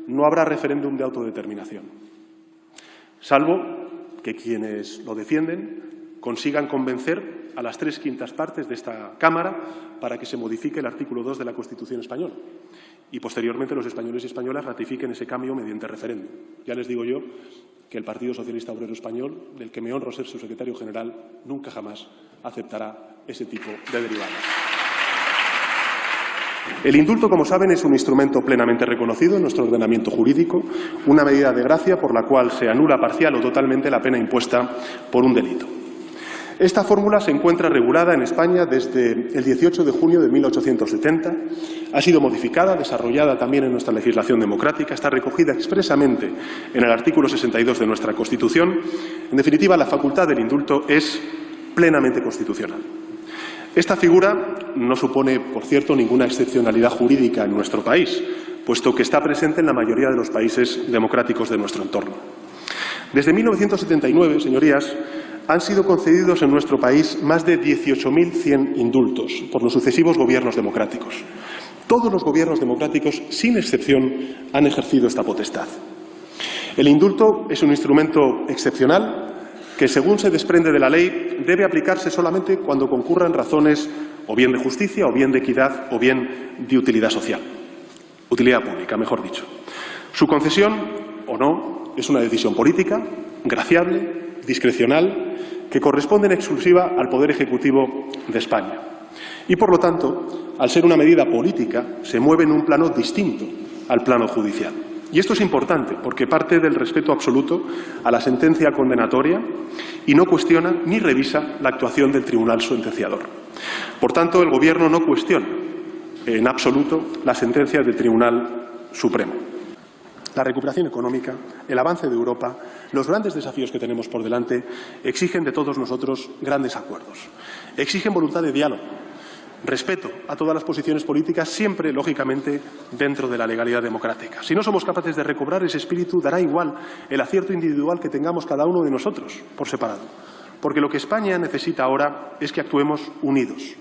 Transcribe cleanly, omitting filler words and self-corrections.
no habrá referéndum de autodeterminación, salvo que quienes lo defienden consigan convencer a las 3/5 partes de esta Cámara para que se modifique el artículo 2 de la Constitución española y, posteriormente, los españoles y españolas ratifiquen ese cambio mediante referéndum. Ya les digo yo que el Partido Socialista Obrero Español, del que me honro ser su secretario general, nunca jamás aceptará ese tipo de derivadas. El indulto, como saben, es un instrumento plenamente reconocido en nuestro ordenamiento jurídico, una medida de gracia por la cual se anula parcial o totalmente la pena impuesta por un delito. Esta fórmula se encuentra regulada en España desde el 18 de junio de 1870, ha sido modificada, desarrollada también en nuestra legislación democrática, está recogida expresamente en el artículo 62 de nuestra Constitución. En definitiva, la facultad del indulto es plenamente constitucional. Esta figura no supone, por cierto, ninguna excepcionalidad jurídica en nuestro país, puesto que está presente en la mayoría de los países democráticos de nuestro entorno. Desde 1979, señorías, han sido concedidos en nuestro país más de 18.100 indultos por los sucesivos gobiernos democráticos. Todos los gobiernos democráticos, sin excepción, han ejercido esta potestad. El indulto es un instrumento excepcional que, según se desprende de la ley, debe aplicarse solamente cuando concurran razones o bien de justicia, o bien de equidad, o bien de utilidad social. Utilidad pública, mejor dicho. Su concesión, o no, es una decisión política, graciable, discrecional, que corresponde en exclusiva al Poder Ejecutivo de España. Y, por lo tanto, al ser una medida política, se mueve en un plano distinto al plano judicial. Y esto es importante porque parte del respeto absoluto a la sentencia condenatoria y no cuestiona ni revisa la actuación del tribunal sentenciador. Por tanto, el Gobierno no cuestiona en absoluto la sentencia del Tribunal Supremo. La recuperación económica, el avance de Europa, los grandes desafíos que tenemos por delante exigen de todos nosotros grandes acuerdos. Exigen voluntad de diálogo, respeto a todas las posiciones políticas, siempre, lógicamente, dentro de la legalidad democrática. Si no somos capaces de recobrar ese espíritu, dará igual el acierto individual que tengamos cada uno de nosotros por separado. Porque lo que España necesita ahora es que actuemos unidos.